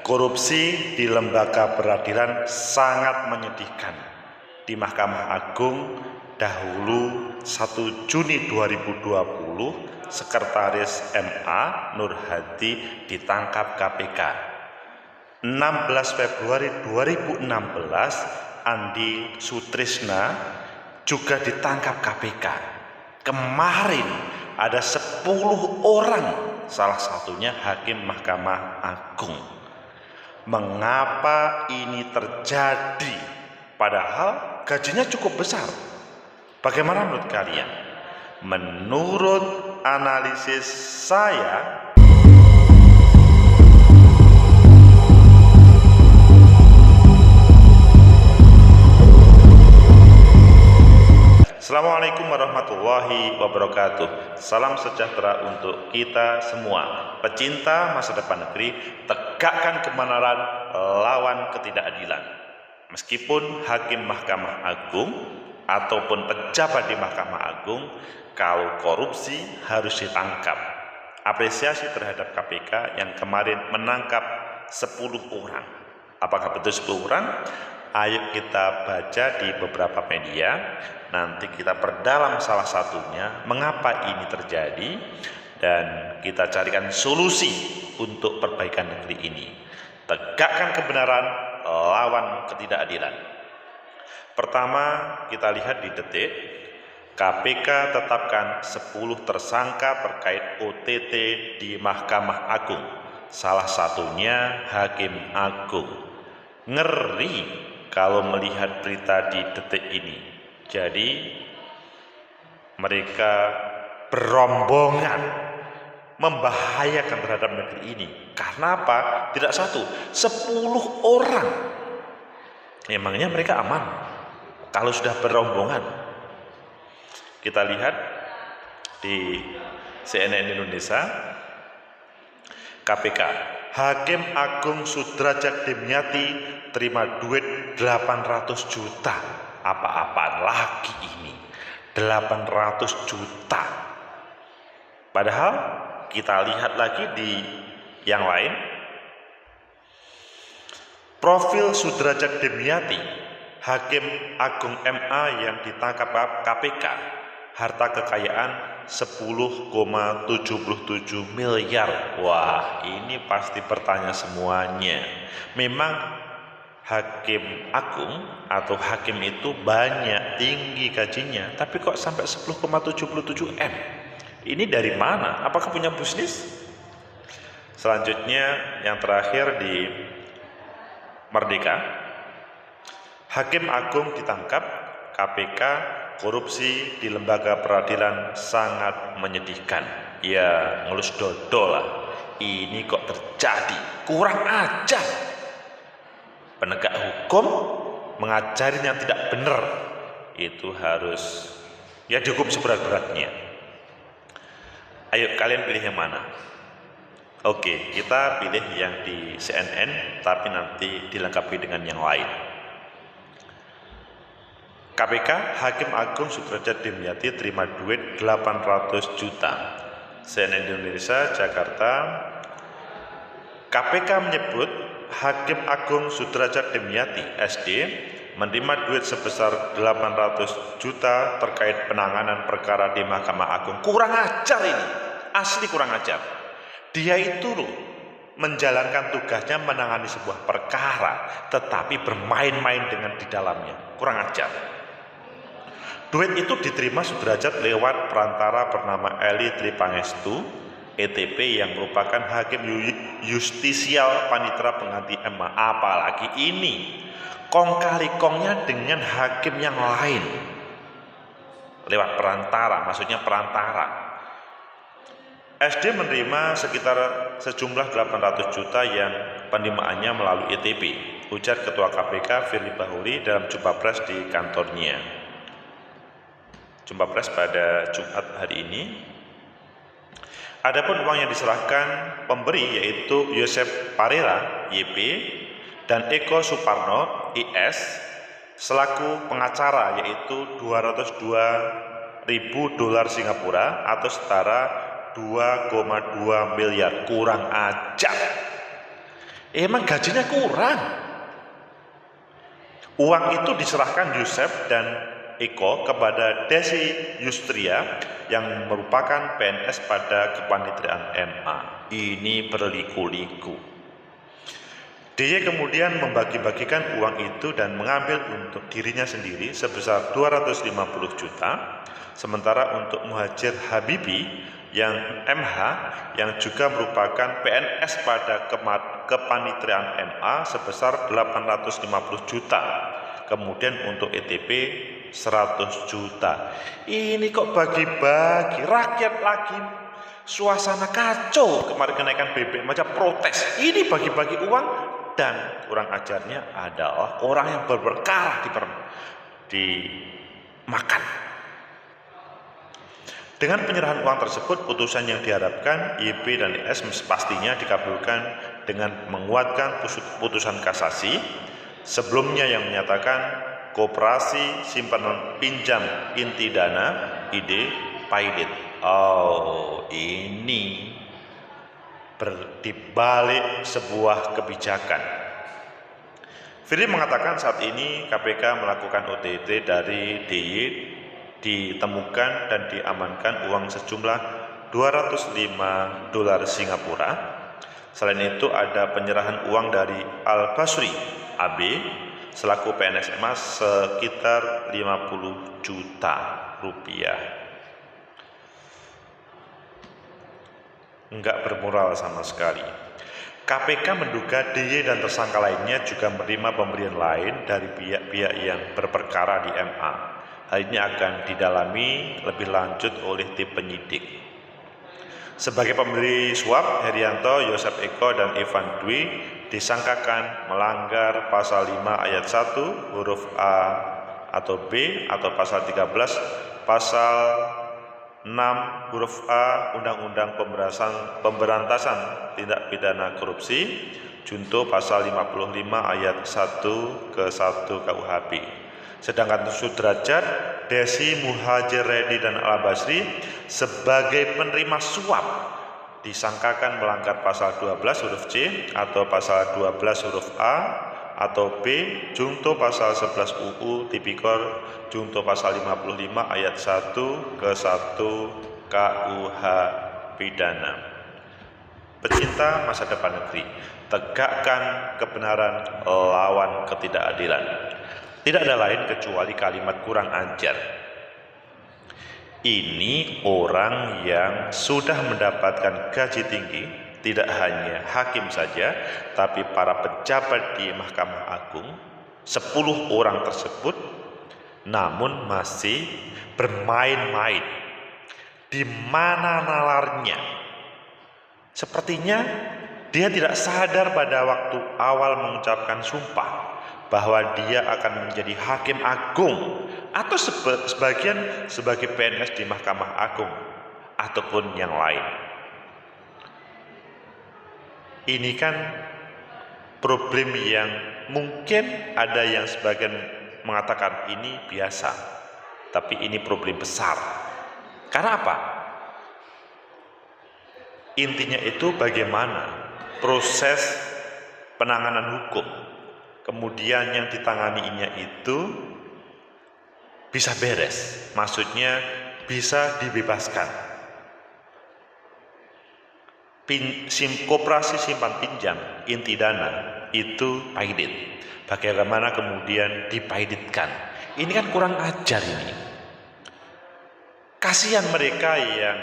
Korupsi di lembaga peradilan sangat menyedihkan. Di Mahkamah Agung dahulu 1 Juni 2020, Sekretaris MA Nur Hadi ditangkap KPK. 16 Februari 2016, Andi Sutrisna juga ditangkap KPK. Kemarin ada 10 orang, salah satunya Hakim Mahkamah Agung. Mengapa ini terjadi? Padahal gajinya cukup besar. Bagaimana menurut kalian? Menurut analisis saya, Assalamualaikum warahmatullahi wabarakatuh. Salam sejahtera untuk kita semua. Pecinta masa depan negeri, tegakkan kebenaran, lawan ketidakadilan. Meskipun Hakim Mahkamah Agung ataupun pejabat di Mahkamah Agung, kalau korupsi harus ditangkap. Apresiasi terhadap KPK yang kemarin menangkap 10 orang. Apakah betul 10 orang? Ayo kita baca di beberapa media, nanti kita perdalam salah satunya, mengapa ini terjadi, dan kita carikan solusi untuk perbaikan negeri ini. Tegakkan kebenaran, lawan ketidakadilan. Pertama, kita lihat di Detik, KPK tetapkan 10 tersangka terkait OTT di Mahkamah Agung. Salah satunya Hakim Agung. Ngeri kalau melihat berita di Detik ini. Jadi mereka berombongan membahayakan terhadap negeri ini. Karena apa? Tidak 1, 10 orang. Emangnya mereka aman kalau sudah berombongan? Kita lihat di CNN Indonesia, KPK, Hakim Agung Sudrajat Dimyati terima duit 800 juta. Apa-apaan lagi ini? 800 juta. Padahal kita lihat lagi di yang lain. Profil Sudrajat Dimyati, Hakim Agung MA yang ditangkap KPK, harta kekayaan 10,77 miliar. Wah, ini pasti bertanya semuanya. Memang Hakim Agung atau hakim itu banyak, tinggi gajinya, tapi kok sampai 10,77 M? Ini dari mana? Apakah punya bisnis? Selanjutnya yang terakhir di Merdeka, Hakim Agung ditangkap KPK, korupsi di lembaga peradilan sangat menyedihkan. Ya, ngelus dodol lah. Ini kok terjadi? Kurang ajar. Penegak hukum mengajarin yang tidak benar, itu harus dihukum seberat-beratnya. Ayo kalian pilih yang mana? Oke, kita pilih yang di CNN, tapi nanti dilengkapi dengan yang lain. KPK, Hakim Agung Sudrajat Dimyati terima duit 800 juta. CNN Indonesia, Jakarta, KPK menyebut Hakim Agung Sudrajat Dimyati, SD, menerima duit sebesar 800 juta terkait penanganan perkara di Mahkamah Agung. Kurang ajar ini, asli kurang ajar. Dia itu loh menjalankan tugasnya menangani sebuah perkara, tetapi bermain-main dengan di dalamnya. Kurang ajar. Duit itu diterima Sudrajat lewat perantara bernama Eli Tripangestu, ETP, yang merupakan hakim justisial panitera pengganti MA. Apalagi ini kong kali kongnya dengan hakim yang lain lewat perantara, maksudnya perantara. SD menerima sekitar sejumlah 800 juta yang penerimaannya melalui ETP, ujar Ketua KPK Firly Bahuri dalam jumpa pers di kantornya. Jumpa pers pada Jumat hari ini. Adapun uang yang diserahkan pemberi yaitu Yosef Parera, YP, dan Eko Suparno, IS, selaku pengacara, yaitu 202.000 dolar Singapura atau setara 2,2 miliar. Kurang ajar. Emang gajinya kurang. Uang itu diserahkan Yusef dan Eko kepada Desi Yustria yang merupakan PNS pada kepanitiaan MA. Ini berliku-liku. DY kemudian membagi-bagikan uang itu dan mengambil untuk dirinya sendiri sebesar 250 juta, sementara untuk Muhajir Habibi yang MH yang juga merupakan PNS pada kepanitiaan MA sebesar 850 juta. Kemudian untuk ETP 100 juta. Ini kok bagi-bagi, rakyat lagi suasana kacau. Kemarin kenaikan BBM aja protes. Ini bagi-bagi uang, dan kurang ajarnya adalah orang yang berperkara dimakan. Dengan penyerahan uang tersebut, putusan yang diharapkan YB dan IS pastinya dikabulkan dengan menguatkan putusan kasasi sebelumnya yang menyatakan Koperasi Simpanan Pinjam Inti Dana ID PAIDIT. Oh, ini dibalik sebuah kebijakan. Firly mengatakan saat ini KPK melakukan OTT dari DY, ditemukan dan diamankan uang sejumlah 205 dolar Singapura. Selain itu ada penyerahan uang dari Al Basri AB selaku PNS MA sekitar 50 juta rupiah. Enggak bermoral sama sekali. KPK menduga DY dan tersangka lainnya juga menerima pemberian lain dari pihak-pihak yang berperkara di MA. Hal ini akan didalami lebih lanjut oleh tim penyidik. Sebagai pemberi suap, Herianto, Yosef Eko, dan Evan Dwi disangkakan melanggar pasal 5 ayat 1 huruf A atau B atau pasal 13, pasal 6 huruf A Undang-Undang Pemberantasan Tindak Pidana Korupsi, junto pasal 55 ayat 1 ke 1 KUHP. Sedangkan Sudrajat, Desi, Muhajir Reddy, dan Al Basri sebagai penerima suap disangkakan melanggar pasal 12 huruf C atau pasal 12 huruf A atau B, junto pasal 11 UU Tipikor, junto pasal 55 ayat 1 ke 1 KUH Pidana. Pecinta masa depan negeri, tegakkan kebenaran lawan ketidakadilan. Tidak ada lain kecuali kalimat kurang ajar. Ini orang yang sudah mendapatkan gaji tinggi, tidak hanya hakim saja, tapi para pejabat di Mahkamah Agung, 10 orang tersebut, namun masih bermain-main. Di mana nalarnya? Sepertinya dia tidak sadar pada waktu awal mengucapkan sumpah bahwa dia akan menjadi hakim agung atau sebagian sebagai PNS di Mahkamah Agung ataupun yang lain. Ini kan problem yang mungkin ada yang sebagian mengatakan ini biasa, tapi ini problem besar. Karena apa? Intinya itu bagaimana proses penanganan hukum, kemudian yang ditangani itu bisa beres, maksudnya bisa dibebaskan. Koperasi simpan pinjam inti dana itu PAIDIT. Bagaimana kemudian dipaiditkan? Ini kan kurang ajar ini. Kasihan mereka yang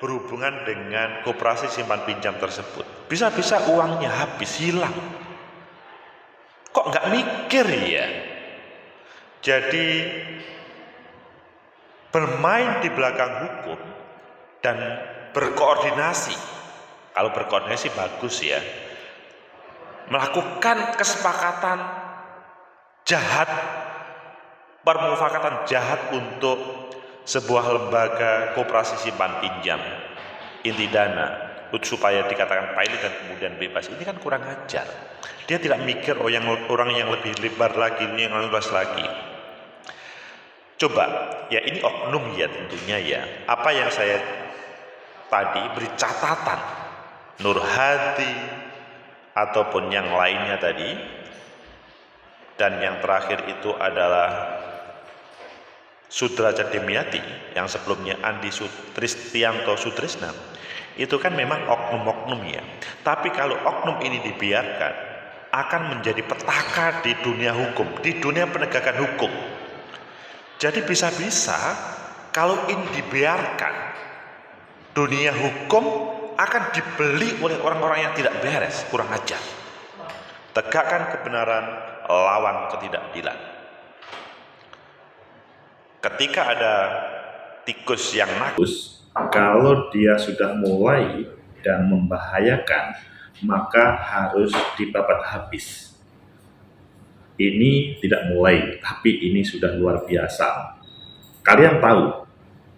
berhubungan dengan koperasi simpan pinjam tersebut. Bisa-bisa uangnya habis, hilang. Kok nggak mikir ya? Jadi bermain di belakang hukum dan berkoordinasi. Kalau berkoordinasi bagus ya. Melakukan kesepakatan jahat, permufakatan jahat untuk sebuah lembaga koperasi simpan pinjam inti dana supaya dikatakan pilot dan kemudian bebas. Ini kan kurang ajar. Dia tidak mikir orang yang lebih lebar lagi, ini yang luas lagi. Coba, ya ini oknum ya tentunya ya. Apa yang saya tadi beri catatan, Nur Hadi, ataupun yang lainnya tadi. Dan yang terakhir itu adalah Sudrajat Dimyati yang sebelumnya Andi Tristianto Sutrisna. Itu kan memang oknum-oknum ya. Tapi kalau oknum ini dibiarkan, akan menjadi petaka di dunia hukum, di dunia penegakan hukum. Jadi bisa-bisa kalau ini dibiarkan, dunia hukum akan dibeli oleh orang-orang yang tidak beres, kurang ajar. Tegakkan kebenaran, lawan ketidakadilan. Ketika ada tikus yang nakus, kalau dia sudah mulai dan membahayakan, maka harus dibabat habis. Ini tidak mulai, tapi ini sudah luar biasa. Kalian tahu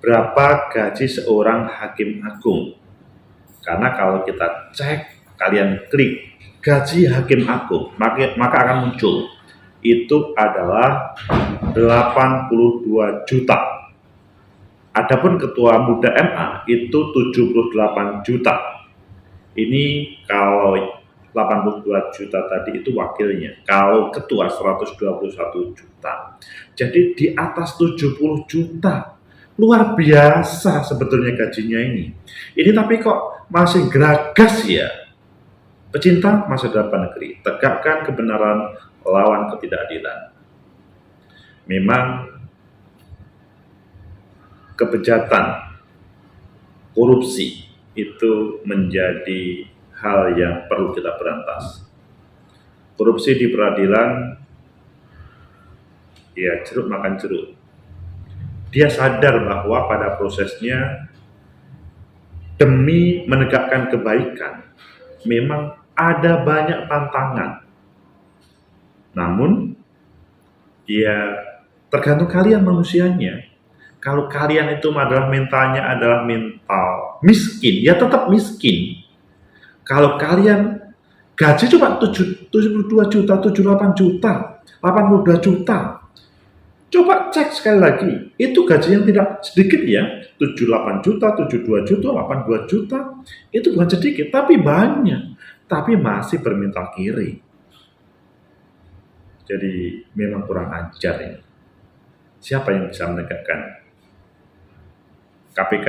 berapa gaji seorang hakim agung? Karena kalau kita cek, kalian klik gaji hakim agung, maka akan muncul itu adalah 82 juta. Adapun ketua muda MA itu 78 juta. Ini kalau 82 juta tadi itu wakilnya. Kalau ketua 121 juta. Jadi di atas 70 juta. Luar biasa sebetulnya gajinya ini. Ini tapi kok masih geragas ya. Pecinta masa depan negeri, tegakkan kebenaran, lawan ketidakadilan. Memang kebejatan, korupsi itu menjadi hal yang perlu kita berantas. Korupsi di peradilan, ya jeruk makan jeruk. Dia sadar bahwa pada prosesnya demi menegakkan kebaikan, memang ada banyak tantangan. Namun, ya tergantung kalian manusianya. Kalau kalian itu adalah mentalnya adalah mental miskin, ya tetap miskin. Kalau kalian gaji cuma 72 juta, 78 juta, 82 juta. Coba cek sekali lagi, itu gaji yang tidak sedikit ya, 78 juta, 72 juta, 82 juta, itu bukan sedikit, tapi banyak, tapi masih bermental kiri. Jadi memang kurang ajar ini. Siapa yang bisa menegakkan? KPK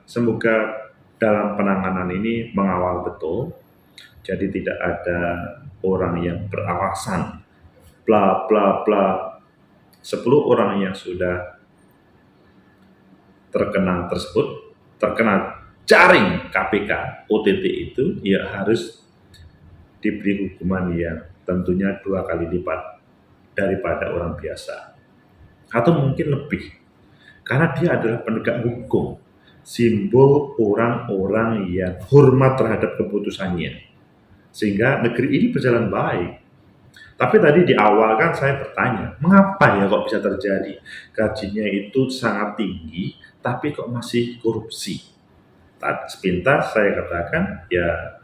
semoga dalam penanganan ini mengawal betul, jadi tidak ada orang yang beralasan, bla bla bla. 10 orang yang sudah terkena jaring KPK OTT itu ya harus diberi hukuman yang tentunya 2 kali lipat daripada orang biasa atau mungkin lebih, karena dia adalah penegak hukum, simbol orang-orang yang hormat terhadap keputusannya sehingga negeri ini berjalan baik. Tapi tadi di awal kan saya bertanya, mengapa ya kok bisa terjadi? Gajinya itu sangat tinggi, tapi kok masih korupsi? Sepintas saya katakan, ya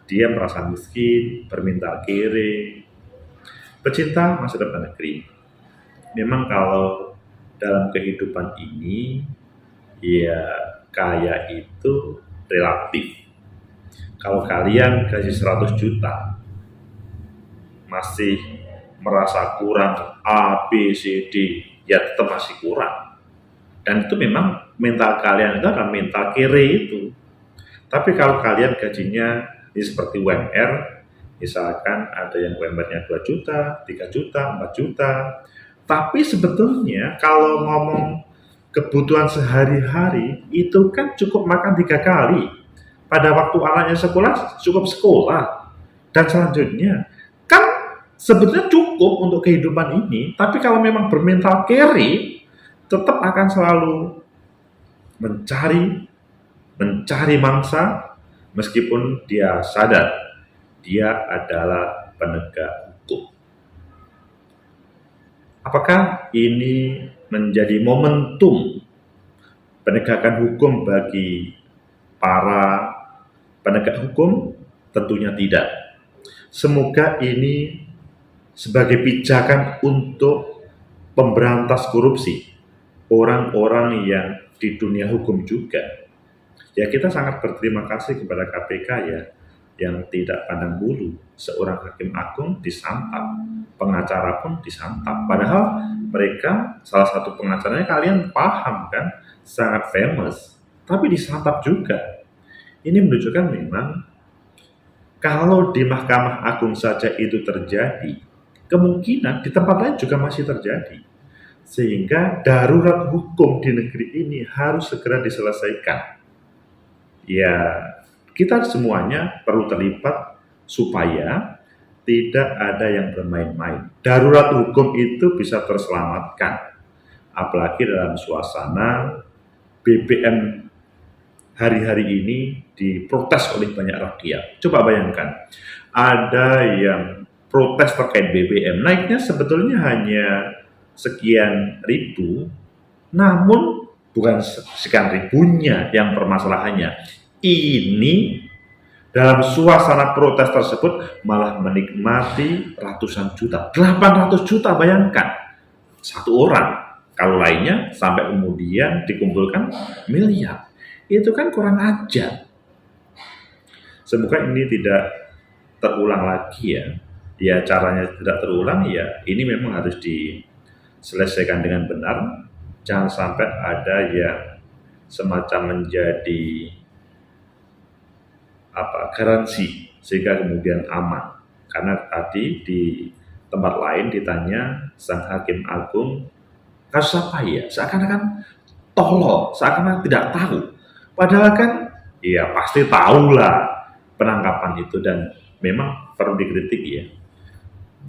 dia merasa miskin, berminta kere. Pecinta masa depan negeri, memang kalau dalam kehidupan ini, ya kaya itu relatif. Kalau kalian gaji 100 juta, masih merasa kurang A, B, C, D, ya tetap masih kurang. Dan itu memang mental kalian itu adalah mental kere itu. Tapi kalau kalian gajinya ini seperti UMR, misalkan ada yang UMR-nya 2 juta, 3 juta, 4 juta. Tapi sebetulnya kalau ngomong kebutuhan sehari-hari itu kan cukup makan 3 kali. Pada waktu anaknya sekolah, cukup sekolah. Dan selanjutnya, sebetulnya cukup untuk kehidupan ini, tapi kalau memang bermental carry, tetap akan selalu mencari mangsa, meskipun dia sadar dia adalah penegak hukum. Apakah ini menjadi momentum penegakan hukum bagi para penegak hukum? Tentunya tidak. Semoga ini sebagai pijakan untuk pemberantas korupsi orang-orang yang di dunia hukum juga. Ya kita sangat berterima kasih kepada KPK ya, yang tidak pandang bulu. Seorang hakim agung disantap, pengacara pun disantap. Padahal mereka, salah satu pengacaranya kalian paham kan, sangat famous, tapi disantap juga. Ini menunjukkan memang kalau di Mahkamah Agung saja itu terjadi, kemungkinan di tempat lain juga masih terjadi. Sehingga darurat hukum di negeri ini harus segera diselesaikan. Ya, kita semuanya perlu terlibat supaya tidak ada yang bermain-main. Darurat hukum itu bisa terselamatkan, apalagi dalam suasana BBM hari-hari ini diprotes oleh banyak rakyat. Coba bayangkan, ada yang protes terkait BBM, naiknya sebetulnya hanya sekian ribu, namun bukan sekian ribunya yang permasalahannya. Ini dalam suasana protes tersebut malah menikmati ratusan juta, 800 juta, bayangkan satu orang. Kalau lainnya sampai kemudian dikumpulkan miliar, itu kan kurang ajar. Semoga ini tidak terulang lagi ya. Ya, caranya tidak terulang ya, ini memang harus diselesaikan dengan benar. Jangan sampai ada yang semacam menjadi garansi sehingga kemudian aman. Karena tadi di tempat lain ditanya sang hakim agung, kasus apa ya? Seakan-akan tolol, seakan-akan tidak tahu. Padahal kan ya pasti tahulah penangkapan itu, dan memang perlu dikritik ya.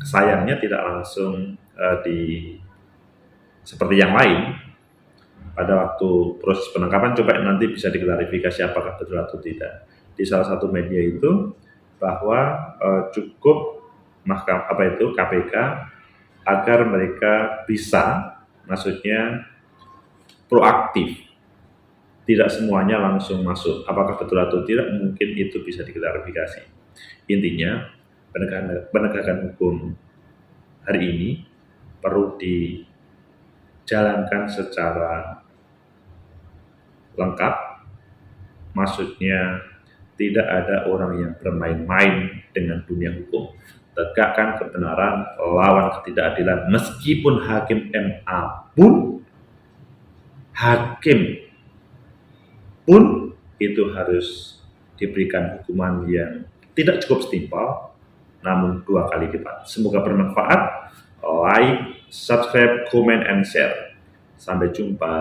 Sayangnya tidak langsung seperti yang lain. Pada waktu proses penangkapan, coba nanti bisa diklarifikasi apakah betul atau tidak. Di salah satu media itu bahwa cukup KPK agar mereka bisa, maksudnya proaktif, tidak semuanya langsung masuk. Apakah betul atau tidak, mungkin itu bisa diklarifikasi. Intinya penegakan hukum hari ini perlu dijalankan secara lengkap, maksudnya tidak ada orang yang bermain-main dengan dunia hukum. Tegakkan kebenaran, lawan ketidakadilan. Meskipun hakim MA pun, itu harus diberikan hukuman yang tidak cukup setimpal, namun 2 kali lipat. Semoga bermanfaat. Like, subscribe, comment, and share. Sampai jumpa.